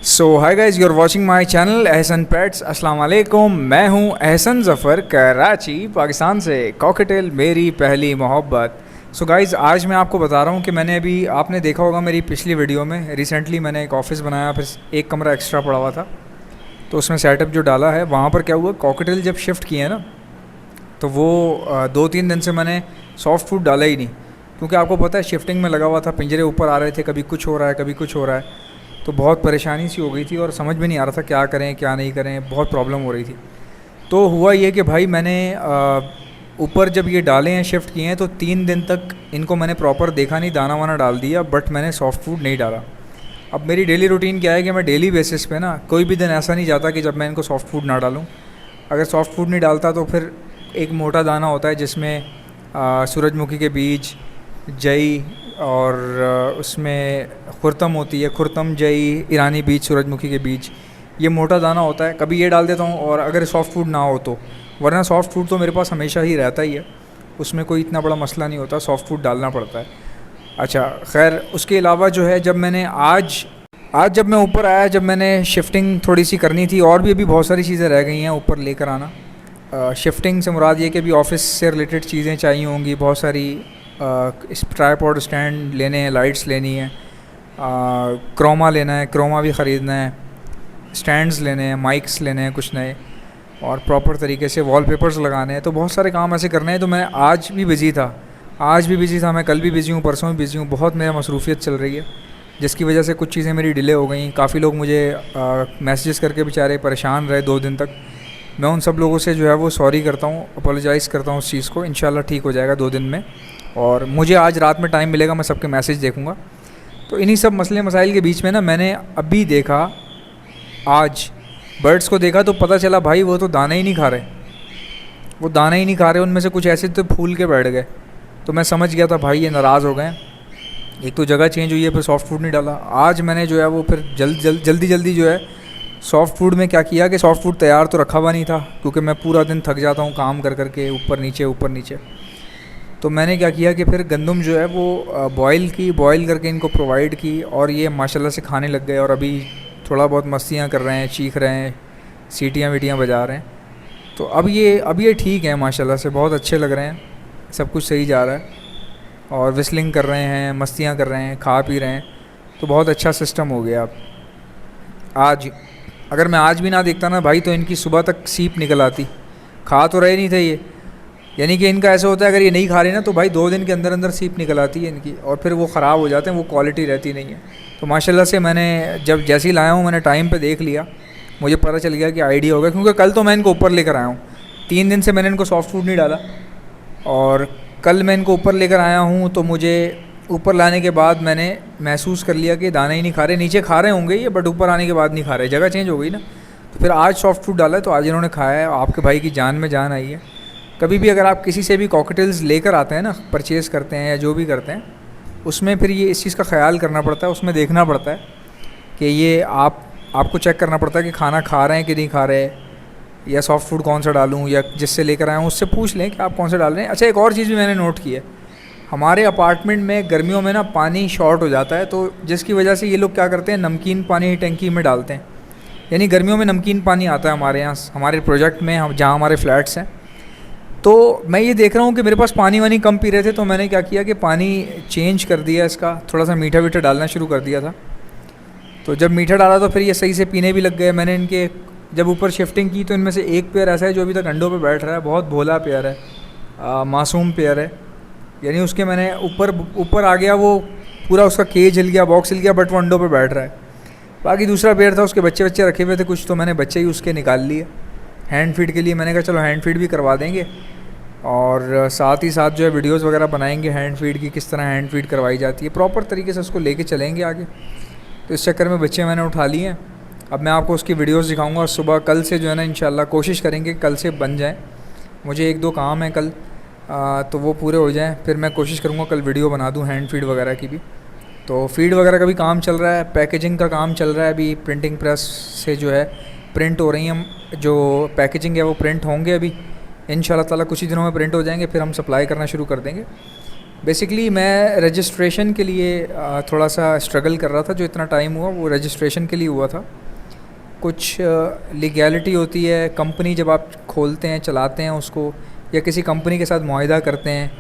So hi guys, you are watching my channel Ehsan pets. अस्सलाम वालेकुम। मैं हूँ एहसन ज़फ़र, कराची पाकिस्तान से। कॉकटेल मेरी पहली मोहब्बत। सो गाइज़, आज मैं आपको बता रहा हूँ कि मैंने अभी, आपने देखा होगा मेरी पिछली वीडियो में, रिसेंटली मैंने एक ऑफ़िस बनाया, फिर एक कमरा एक्स्ट्रा पड़ा हुआ था तो उसमें सेटअप जो डाला है, वहाँ पर क्या हुआ, कॉकटेल जब शिफ्ट किए ना तो वो 2-3 दिन से मैंने सॉफ्ट फूड डाला ही नहीं, क्योंकि आपको पता है शिफ्टिंग में लगा हुआ था, पिंजरे ऊपर आ रहे थे, कभी कुछ हो रहा है कभी कुछ हो रहा है, तो बहुत परेशानी सी हो गई थी और समझ में नहीं आ रहा था क्या करें क्या नहीं करें, बहुत प्रॉब्लम हो रही थी। तो हुआ ये कि भाई मैंने ऊपर जब ये डाले हैं, शिफ्ट किए हैं, तो 3 दिन तक इनको मैंने प्रॉपर देखा नहीं, दाना वाना डाल दिया, बट मैंने सॉफ्ट फूड नहीं डाला। अब मेरी डेली रूटीन क्या है कि मैं डेली बेसिस पे ना, कोई भी दिन ऐसा नहीं जाता कि जब मैं इनको सॉफ्ट फूड ना डालूँ। अगर सॉफ्ट फूड नहीं डालता तो फिर एक मोटा दाना होता है जिसमें सूरजमुखी के बीज, जई और उसमें खुरतम होती है, खुरतम, जई, ईरानी बीज, सूरजमुखी के बीज, ये मोटा दाना होता है। कभी ये डाल देता हूँ, और अगर सॉफ्ट फूड ना हो तो, वरना सॉफ्ट फूड तो मेरे पास हमेशा ही रहता ही है, उसमें कोई इतना बड़ा मसला नहीं होता, सॉफ्ट फूड डालना पड़ता है। अच्छा खैर, उसके अलावा जो है, जब मैंने आज जब मैं ऊपर आया, जब मैंने शिफ्टिंग थोड़ी सी करनी थी, और भी अभी बहुत सारी चीज़ें रह गई हैं ऊपर लेकर आना। शिफ्टिंग से मुराद ये कि अभी ऑफिस से रिलेटेड चीज़ें चाहिए होंगी, बहुत सारी इस ट्राईपॉड स्टैंड लेने हैं, लाइट्स लेनी है, क्रोमा लेना है, क्रोमा भी ख़रीदना है, स्टैंड्स लेने हैं, माइक्स लेने हैं कुछ नए, और प्रॉपर तरीके से वॉलपेपर्स लगाने हैं। तो बहुत सारे काम ऐसे करने हैं। तो मैं आज भी बिज़ी था, मैं कल भी बिज़ी हूँ, परसों भी बिज़ी हूँ, बहुत मेरा मसरूफियत चल रही है, जिसकी वजह से कुछ चीज़ें मेरी डिले हो गई। काफ़ी लोग मुझे मैसेजेस करके बेचारे परेशान रहे 2 दिन तक। मैं उन सब लोगों से जो है वो सॉरी करता हूँ, अपोलोजाइज़ करता हूँ उस चीज़ को। इंशाल्लाह ठीक हो जाएगा 2 दिन में, और मुझे आज रात में टाइम मिलेगा, मैं सबके मैसेज देखूँगा। तो इन्हीं सब मसले मसाइल के बीच में ना, मैंने अभी देखा, आज बर्ड्स को देखा तो पता चला भाई वो तो दाना ही नहीं खा रहे, उनमें से कुछ ऐसे तो फूल के बैठ गए। तो मैं समझ गया था भाई ये नाराज़ हो गए, एक तो जगह चेंज हुई है, फिर सॉफ्ट फूड नहीं डाला। आज मैंने जो है वो फिर जल्दी जो है सॉफ्ट फूड में क्या किया कि सॉफ्ट फूड तैयार तो रखा हुआ नहीं था, क्योंकि मैं पूरा दिन थक जाता हूँ काम कर के, ऊपर नीचे। तो मैंने क्या किया कि फिर गंदम जो है वो बॉयल करके इनको प्रोवाइड की, और ये माशाल्लाह से खाने लग गए, और अभी थोड़ा बहुत मस्तियाँ कर रहे हैं, चीख रहे हैं, सीटियाँ वीटियाँ बजा रहे हैं। तो अब ये ठीक है माशाल्लाह से, बहुत अच्छे लग रहे हैं, सब कुछ सही जा रहा है, और विस्लिंग कर रहे हैं, मस्तियाँ कर रहे हैं, खा पी रहे हैं। तो बहुत अच्छा सिस्टम हो गया। अब आज अगर मैं आज भी ना देखता ना भाई, तो इनकी सुबह तक सीप निकल आती। खा तो रहे नहीं थे ये, यानी कि इनका ऐसा होता है, अगर ये नहीं खा रहे ना तो भाई 2 दिन के अंदर सीप निकल आती है इनकी, और फिर वो ख़राब हो जाते हैं, वो क्वालिटी रहती नहीं है। तो माशाल्लाह से मैंने जब जैसे ही लाया हूँ, मैंने टाइम पे देख लिया, मुझे पता चल गया कि आइडिया हो गया, क्योंकि कल तो मैं इनको ऊपर लेकर आया हूँ, 3 दिन से मैंने इनको सॉफ्ट फूड नहीं डाला, और कल मैं इनको ऊपर लेकर आया हूँ। तो मुझे ऊपर लाने के बाद मैंने महसूस कर लिया कि दाना ही नहीं खा रहे, नीचे खा रहे होंगे ये, बट ऊपर आने के बाद नहीं खा रहे, जगह चेंज हो गई ना। तो फिर आज सॉफ्ट फूड डाला है, तो आज इन्होंने खाया है। आपके भाई की जान में जान आई है। कभी भी अगर आप किसी से भी कॉकटेल्स लेकर आते हैं ना, परचेज़ करते हैं या जो भी करते हैं, उसमें फिर ये इस चीज़ का ख्याल करना पड़ता है, उसमें देखना पड़ता है कि ये आपको चेक करना पड़ता है कि खाना खा रहे हैं कि नहीं खा रहे, या सॉफ्ट फूड कौन सा डालूँ, या जिससे लेकर आया हूँ उससे पूछ लें कि आप कौन सा डाल रहे हैं। अच्छा, एक और चीज़ भी मैंने नोट की है, हमारे अपार्टमेंट में गर्मियों में ना पानी शॉर्ट हो जाता है, तो जिसकी वजह से ये लोग क्या करते हैं, नमकीन पानी टंकी में डालते हैं, यानी गर्मियों में नमकीन पानी आता है हमारे यहाँ, हमारे प्रोजेक्ट में, हम जहाँ हमारे फ्लैट्स हैं। तो मैं ये देख रहा हूँ कि मेरे पास पानी वानी कम पी रहे थे, तो मैंने क्या किया कि पानी चेंज कर दिया, इसका थोड़ा सा मीठा वीठा डालना शुरू कर दिया था। तो जब मीठा डाला तो फिर ये सही से पीने भी लग गए। मैंने इनके जब ऊपर शिफ्टिंग की, तो इनमें से एक पेयर ऐसा है जो अभी तक अंडों पे बैठ रहा है, बहुत भोला पेयर है, मासूम पेयर है, यानी उसके मैंने ऊपर आ गया, वो पूरा उसका केज हिल गया, बॉक्स हिल गया, बट वो अंडों पे बैठ रहा है। बाकी दूसरा पेयर था, उसके बच्चे रखे हुए थे कुछ, तो मैंने बच्चे ही उसके निकाल लिए हैंड फीड के लिए। मैंने कहा चलो हैंड फीड भी करवा देंगे, और साथ ही साथ जो है वीडियोज़ वगैरह बनाएंगे हैंड फीड की, किस तरह हैंड फीड करवाई जाती है, प्रॉपर तरीके से उसको लेके चलेंगे आगे। तो इस चक्कर में बच्चे मैंने उठा लिए हैं। अब मैं आपको उसकी वीडियोस दिखाऊंगा, और सुबह कल से जो है ना इंशाल्लाह कोशिश करेंगे कल से बन जाए। मुझे 1-2 काम है कल, तो वो पूरे हो जाएं, फिर मैं कोशिश करूँगा कल वीडियो बना दूँ हैंड फीड वगैरह की भी। तो फीड वगैरह का भी काम चल रहा है, पैकेजिंग का काम चल रहा है, अभी प्रिंटिंग प्रेस से जो है प्रिंट हो रही हैं, जो पैकेजिंग है वो प्रिंट होंगे अभी इंशाल्लाह ताला, कुछ ही दिनों में प्रिंट हो जाएंगे, फिर हम सप्लाई करना शुरू कर देंगे। बेसिकली मैं रजिस्ट्रेशन के लिए थोड़ा सा स्ट्रगल कर रहा था। जो इतना टाइम हुआ वो रजिस्ट्रेशन के लिए हुआ था। कुछ लीगैलिटी होती है, कंपनी जब आप खोलते हैं चलाते हैं उसको, या किसी कंपनी के साथ मुआहिदा करते हैं,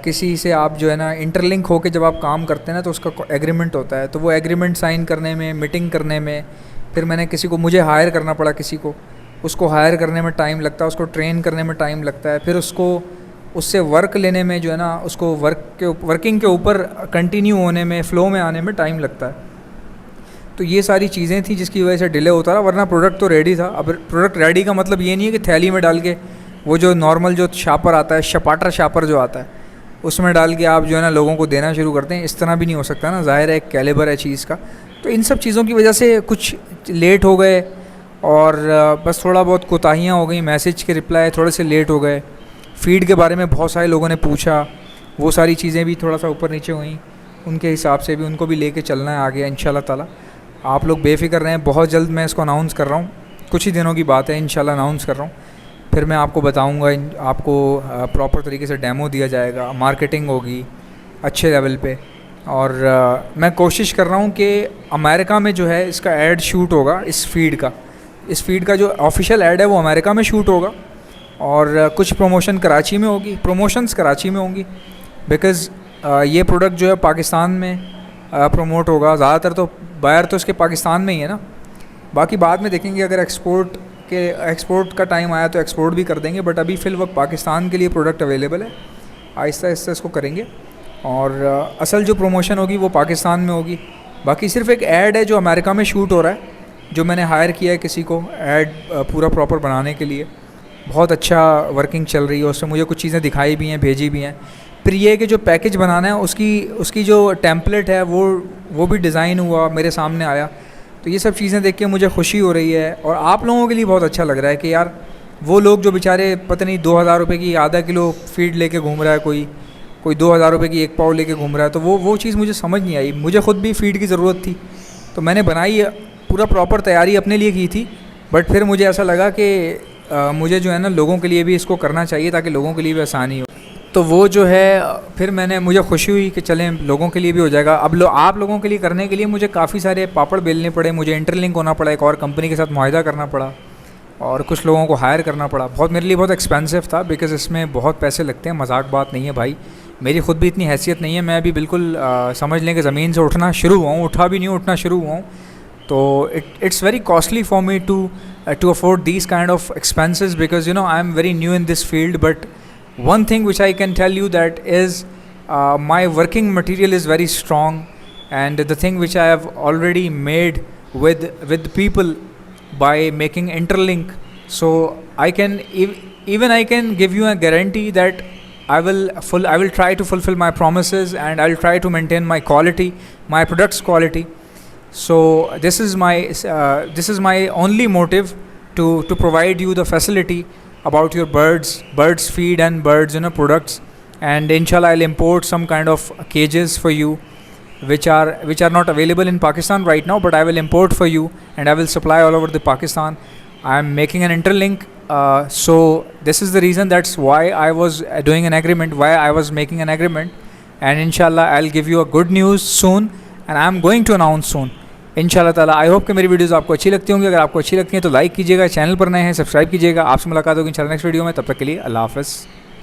किसी से आप जो है ना इंटरलिंक होकर जब आप काम करते हैं ना तो उसका एग्रीमेंट होता है। तो वो एग्रीमेंट साइन करने में, मीटिंग करने में, फिर मैंने किसी को, मुझे हायर करना पड़ा किसी को, उसको हायर करने में टाइम लगता है, उसको ट्रेन करने में टाइम लगता है, फिर उसको उससे वर्क लेने में जो है ना, उसको वर्किंग के ऊपर कंटिन्यू होने में, फ़्लो में आने में टाइम लगता है। तो ये सारी चीज़ें थी जिसकी वजह से डिले होता रहा, वरना प्रोडक्ट तो रेडी था। अब प्रोडक्ट रेडी का मतलब ये नहीं है कि थैली में डाल के, वो जो नॉर्मल जो शापर आता है, शपाटर शापर जो आता है, उसमें डाल के आप जो है ना लोगों को देना शुरू करते हैं। इस तरह भी नहीं हो सकता ना, ज़ाहिर है एक कैलिबर है चीज़ का। तो इन सब चीज़ों की वजह से कुछ लेट हो गए, और बस थोड़ा बहुत कोताहियाँ हो गई। मैसेज के रिप्लाई थोड़े से लेट हो गए, फ़ीड के बारे में बहुत सारे लोगों ने पूछा, वो सारी चीज़ें भी थोड़ा सा ऊपर नीचे हुई। उनके हिसाब से भी उनको भी लेके चलना है आगे इंशाल्लाह ताला। आप लोग बेफ़िक्र रहें, बहुत जल्द मैं इसको अनाउंस कर रहा हूँ, कुछ ही दिनों की बात है, इंशाल्लाह अनाउंस कर रहा हूँ। फिर मैं आपको बताऊँगा, आपको प्रॉपर तरीके से डेमो दिया जाएगा, मार्केटिंग होगी अच्छे लेवल पे। और मैं कोशिश कर रहा हूँ कि अमेरिका में जो है इसका ऐड शूट होगा, इस फ़ीड का जो ऑफिशियल ऐड है वो अमेरिका में शूट होगा, और कुछ प्रमोशन कराची में होगी, प्रमोशंस कराची में होंगी, बिकॉज़ ये प्रोडक्ट जो है पाकिस्तान में प्रमोट होगा। ज़्यादातर तो बायर तो इसके पाकिस्तान में ही है ना, बाकी बाद में देखेंगे अगर एक्सपोर्ट का टाइम आया तो एक्सपोर्ट भी कर देंगे, बट अभी फ़िल वक्त पाकिस्तान के लिए प्रोडक्ट अवेलेबल है। आहिस्ता आहिस्ता इसको करेंगे, और असल जो प्रमोशन होगी वो पाकिस्तान में होगी। बाकी सिर्फ एक ऐड है जो अमेरिका में शूट हो रहा है, जो मैंने हायर किया है किसी को ऐड पूरा प्रॉपर बनाने के लिए। बहुत अच्छा वर्किंग चल रही है, उससे मुझे कुछ चीज़ें दिखाई भी हैं, भेजी भी हैं। फिर ये कि जो पैकेज बनाना है उसकी जो टेम्पलेट है वो भी डिज़ाइन हुआ, मेरे सामने आया। तो ये सब चीज़ें देख के मुझे खुशी हो रही है, और आप लोगों के लिए बहुत अच्छा लग रहा है कि यार वो लोग जो बेचारे पता नहीं 2000 रुपये की आधा किलो फ़ीड लेके घूम रहा है, कोई 2000 रुपये की एक पाव लेके घूम रहा है, तो वो चीज़ मुझे समझ नहीं आई। मुझे ख़ुद भी फ़ीड की ज़रूरत थी, तो मैंने बनाई, पूरा प्रॉपर तैयारी अपने लिए की थी। बट फिर मुझे ऐसा लगा कि मुझे जो है ना लोगों के लिए भी इसको करना चाहिए, ताकि लोगों के लिए भी आसानी हो। तो वो जो है फिर मुझे खुशी हुई कि चलें लोगों के लिए भी हो जाएगा। अब आप लोगों के लिए करने के लिए मुझे काफ़ी सारे पापड़ बेलने पड़े, मुझे इंटरलिंक होना पड़ा, एक और कंपनी के साथ मुआहिदा करना पड़ा, और कुछ लोगों को हायर करना पड़ा। मेरे लिए बहुत एक्सपेंसिव था, बिकॉज़ इसमें बहुत पैसे लगते हैं, मजाक बात नहीं है भाई। मेरी ख़ुद भी इतनी हैसियत नहीं है, मैं अभी बिल्कुल समझ लें कि ज़मीन से उठना शुरू हुआ हूँ, उठा भी नहीं हूँ, उठना शुरू हुआ हूँ। तो it's very costly for me to afford these kind of expenses, because I am very new in this field. But one thing which I can tell you that is my working material is very strong, and the thing which I have already made with people by making interlink, so I can even I can give you a guarantee that I will try to fulfill my promises, and I will try to maintain my quality, my product's quality. So this is my only motive to provide you the facility about your birds feed and birds products. And inshallah I'll import some kind of cages for you which are not available in Pakistan right now, but I will import for you, and I will supply all over the Pakistan. I am making an interlink, so this is the reason, that's why I was doing an agreement, why I was making an agreement. And inshallah I'll give you a good news soon, and I am going to announce soon इंशाल्लाह ताला। I hope कि मेरी videos आपको अच्छी लगती होंगी। अगर आपको अच्छी लगती हैं तो लाइक कीजिएगा, चैनल पर नए हैं सब्सक्राइब कीजिएगा। आपसे मुलाकात होगी इंशाल्लाह नेक्स्ट वीडियो में, तब तक के लिए अल्लाह हाफ़िज़।